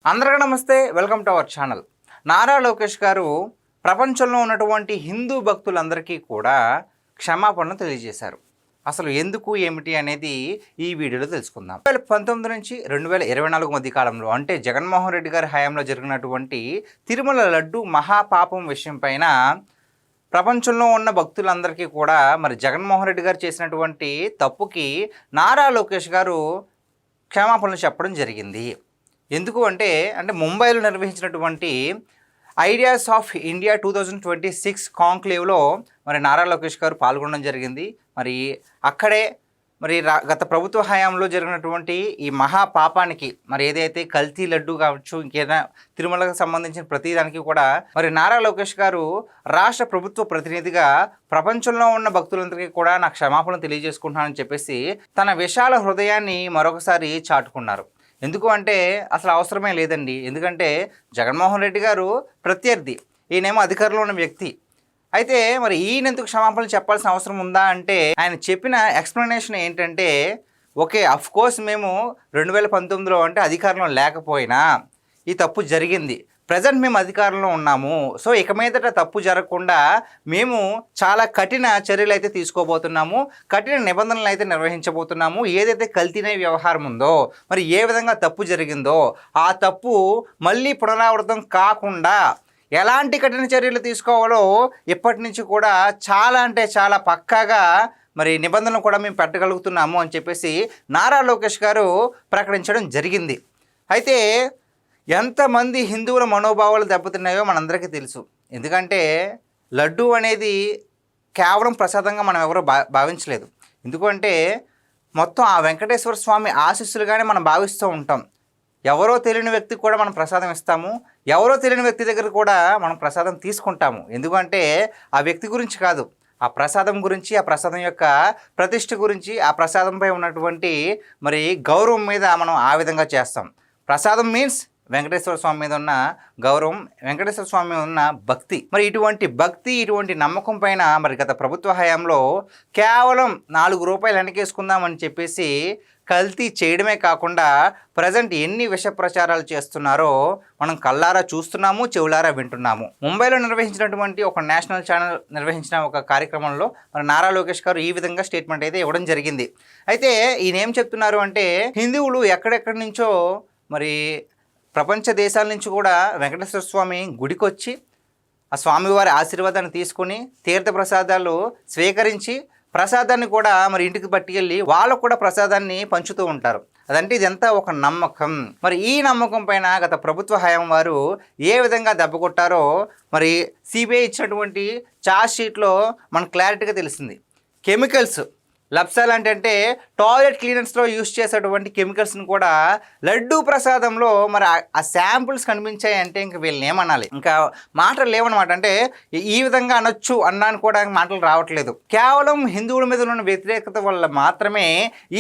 అందరికీ నమస్తే, welcome to our channel. Nara Lokesh గారు ప్రపంచంలో ఉన్నటువంటి హిందూ భక్తులందరికీ కూడా క్షమాపణలు తెలియజేశారు. అసలు ఎందుకు ఏమిటి అనేది ఈ వీడియోలో తెలుసుకుందాం. 2019 నుంచి 2024 మధ్య కాలంలో అంటే జగన్మోహన్ రెడ్డి గారి హయాంలో జరిగినటువంటి తిరుమల లడ్డు మహాపాపం విషయం పైన ప్రపంచంలో ఉన్న భక్తులందరికీ కూడా మరి జగన్మోహన్ రెడ్డి గారు చేసినటువంటి తప్పుకి నారా లోకేష్ గారు క్షమాపణలు చెప్పడం జరిగింది. ఎందుకు అంటే ముంబైలో నిర్వహించినటువంటి ఐడియాస్ ఆఫ్ ఇండియా 2026 కాంక్లేవ్లో మరి నారా లోకేష్ గారు పాల్గొనడం జరిగింది. మరి అక్కడే మరి గత ప్రభుత్వ హయాంలో జరిగినటువంటి ఈ మహాపాపానికి మరి ఏదైతే కల్తీ లడ్డు కావచ్చు, ఇంకేదైనా తిరుమలకు సంబంధించిన ప్రతిదానికి కూడా మరి నారా లోకేష్ గారు రాష్ట్ర ప్రభుత్వ ప్రతినిధిగా ప్రపంచంలో ఉన్న భక్తులందరికీ కూడా నాకు క్షమాపణ తెలియజేసుకుంటున్నానని చెప్పేసి తన విశాల హృదయాన్ని మరొకసారి చాటుకున్నారు. ఎందుకు అంటే అసలు అవసరమే లేదండి. ఎందుకంటే జగన్మోహన్ రెడ్డి గారు ప్రత్యర్థి, ఈయనేమో అధికారంలో ఉన్న వ్యక్తి. అయితే మరి ఈయన ఎందుకు క్షమాపణలు చెప్పాల్సిన అవసరం ఉందా అంటే ఆయన చెప్పిన ఎక్స్ప్లెనేషన్ ఏంటంటే, ఓకే అఫ్కోర్స్ మేము 2019లో అంటే అధికారంలో లేకపోయినా ఈ తప్పు జరిగింది, ప్రజెంట్ మేము అధికారంలో ఉన్నాము, సో ఇక మీదట తప్పు జరగకుండా మేము చాలా కఠిన చర్యలు అయితే తీసుకోబోతున్నాము, కఠిన నిబంధనలు అయితే నిర్వహించబోతున్నాము. ఏదైతే కల్తీనే వ్యవహారం ఉందో, మరి ఏ విధంగా తప్పు జరిగిందో ఆ తప్పు మళ్ళీ పునరావృతం కాకుండా ఎలాంటి కఠిన చర్యలు తీసుకోవాలో ఇప్పటి నుంచి కూడా చాలా అంటే చాలా పక్కాగా మరి నిబంధనలు కూడా మేము పెట్టగలుగుతున్నాము అని చెప్పేసి నారా లోకేష్ గారు ప్రకటించడం జరిగింది. అయితే ఎంతమంది హిందువుల మనోభావాలు దెబ్బతిన్నాయో మనందరికీ తెలుసు. ఎందుకంటే లడ్డు అనేది కేవలం ప్రసాదంగా మనం ఎవరో భావించలేదు. ఎందుకంటే మొత్తం ఆ వెంకటేశ్వర స్వామి ఆశీస్సులుగానే మనం భావిస్తూ ఉంటాం. ఎవరో తెలియని వ్యక్తికి కూడా మనం ప్రసాదం ఇస్తాము, ఎవరో తెలియని వ్యక్తి దగ్గర కూడా మనం ప్రసాదం తీసుకుంటాము. ఎందుకంటే ఆ వ్యక్తి గురించి కాదు, ఆ ప్రసాదం గురించి, ఆ ప్రసాదం యొక్క ప్రతిష్ఠ గురించి, ఆ ప్రసాదంపై ఉన్నటువంటి మరి గౌరవం మీద మనం ఆ విధంగా చేస్తాం. ప్రసాదం మీన్స్ వెంకటేశ్వర స్వామి మీద ఉన్న గౌరవం, వెంకటేశ్వర స్వామి మీద ఉన్న భక్తి. మరి ఇటువంటి భక్తి, ఇటువంటి నమ్మకం పైన మరి గత ప్రభుత్వ హయాంలో కేవలం 4 రూపాయలు వెనకేసుకుందామని చెప్పేసి కల్తీ చేయడమే కాకుండా ప్రజెంట్ ఎన్ని విష ప్రచారాలు చేస్తున్నారో మనం కళ్ళారా చూస్తున్నాము, చెవులారా వింటున్నాము. ముంబైలో నిర్వహించినటువంటి ఒక నేషనల్ ఛానల్ నిర్వహించిన ఒక కార్యక్రమంలో మరి నారా లోకేష్ గారు ఈ విధంగా స్టేట్మెంట్ అయితే ఇవ్వడం జరిగింది. అయితే ఈయన ఏం చెప్తున్నారు అంటే, హిందువులు ఎక్కడెక్కడి నుంచో మరి ప్రపంచ దేశాల నుంచి కూడా వెంకటేశ్వర స్వామి గుడికి వచ్చి ఆ స్వామివారి ఆశీర్వాదాన్ని తీసుకొని తీర్థ ప్రసాదాలు స్వీకరించి ప్రసాదాన్ని కూడా మరి ఇంటికి పట్టుకెళ్ళి వాళ్ళకు కూడా ప్రసాదాన్ని పంచుతూ ఉంటారు. అదంటే ఇదంతా ఒక నమ్మకం. మరి ఈ నమ్మకం పైన గత ప్రభుత్వ హయాం వారు ఏ విధంగా దెబ్బ కొట్టారో మరి సిబిఐ ఇచ్చినటువంటి ఛార్జ్ షీట్లో మనకు క్లారిటీగా తెలిసింది. కెమికల్స్ లప్సాల్ అంటే టాయిలెట్ క్లీనర్స్లో యూజ్ చేసేటువంటి కెమికల్స్ని కూడా లడ్డూ ప్రసాదంలో మరి ఆ శాంపుల్స్ కనిపించాయి అంటే ఇంక వీళ్ళని ఏమనాలి, ఇంకా మాటలు లేవన్నమాట. అంటే ఈ విధంగా అనొచ్చు అన్నాను కూడా మాటలు రావట్లేదు. కేవలం హిందువుల మీద ఉన్న వ్యతిరేకత వల్ల మాత్రమే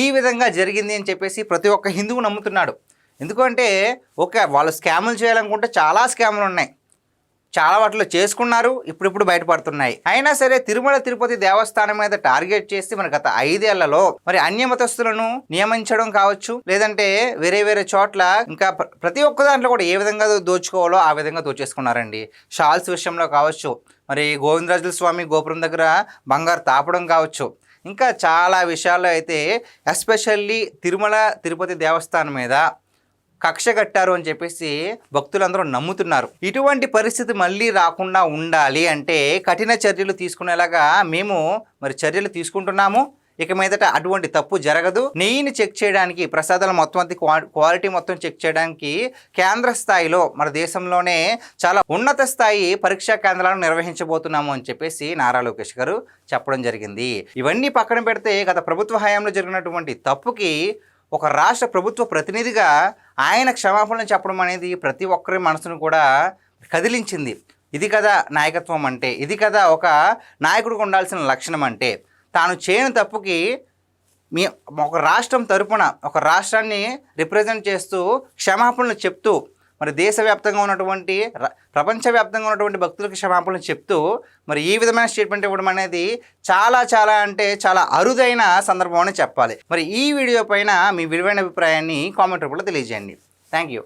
ఈ విధంగా జరిగింది అని చెప్పేసి ప్రతి ఒక్క హిందువు నమ్ముతున్నాడు. ఎందుకంటే వాళ్ళు స్కాములు చేయాలనుకుంటే చాలా స్కాములు ఉన్నాయి, చాలా వాటిలో చేసుకున్నారు, ఇప్పుడిప్పుడు బయటపడుతున్నాయి. అయినా సరే తిరుమల తిరుపతి దేవస్థానం మీద టార్గెట్ చేసి మన గత 5 ఏళ్లలో మరి అన్యమతస్తులను నియమించడం కావచ్చు, లేదంటే వేరే వేరే చోట్ల ఇంకా ప్రతి ఒక్క దాంట్లో కూడా ఏ విధంగా దోచుకోవాలో ఆ విధంగా దోచేసుకున్నారండి. షాల్స్ విషయంలో కావచ్చు, మరి గోవిందరాజుల స్వామి గోపురం దగ్గర బంగారు తాపడం కావచ్చు, ఇంకా చాలా విషయాల్లో అయితే ఎస్పెషల్లీ తిరుమల తిరుపతి దేవస్థానం మీద కక్ష కట్టారు అని చెప్పేసి భక్తులందరూ నమ్ముతున్నారు. ఇటువంటి పరిస్థితి మళ్ళీ రాకుండా ఉండాలి అంటే కఠిన చర్యలు తీసుకునేలాగా మేము మరి చర్యలు తీసుకుంటున్నాము. ఇక మీదట అటువంటి తప్పు జరగదు. నెయ్యిని చెక్ చేయడానికి, ప్రసాదాల మొత్తం క్వాలిటీ మొత్తం చెక్ చేయడానికి కేంద్ర స్థాయిలో మన దేశంలోనే చాలా ఉన్నత స్థాయి పరీక్షా కేంద్రాలను నిర్వహించబోతున్నాము అని చెప్పేసి నారా లోకేష్ గారు చెప్పడం జరిగింది. ఇవన్నీ పక్కన పెడితే గత ప్రభుత్వ హయాంలో జరిగినటువంటి తప్పుకి ఒక రాష్ట్ర ప్రభుత్వ ప్రతినిధిగా ఆయన క్షమాపణలు చెప్పడం అనేది ప్రతి ఒక్కరి మనసును కూడా కదిలించింది. ఇది కదా నాయకత్వం అంటే, ఇది కదా ఒక నాయకుడికి ఉండాల్సిన లక్షణం అంటే. తాను చేయని తప్పుకి ఒక రాష్ట్రం తరపున ఒక రాష్ట్రాన్ని రిప్రజెంట్ చేస్తూ క్షమాపణలు చెప్తూ మరి దేశవ్యాప్తంగా ఉన్నటువంటి ప్రపంచవ్యాప్తంగా ఉన్నటువంటి భక్తులకు క్షమాపణలు చెప్తూ మరి ఈ విధమైన స్టేట్మెంట్ ఇవ్వడం అనేది చాలా చాలా అంటే చాలా అరుదైన సందర్భం అని చెప్పాలి. మరి ఈ వీడియో పైన మీ విలువైన అభిప్రాయాన్ని కామెంట్ రూపంలో తెలియజేయండి. Thank you.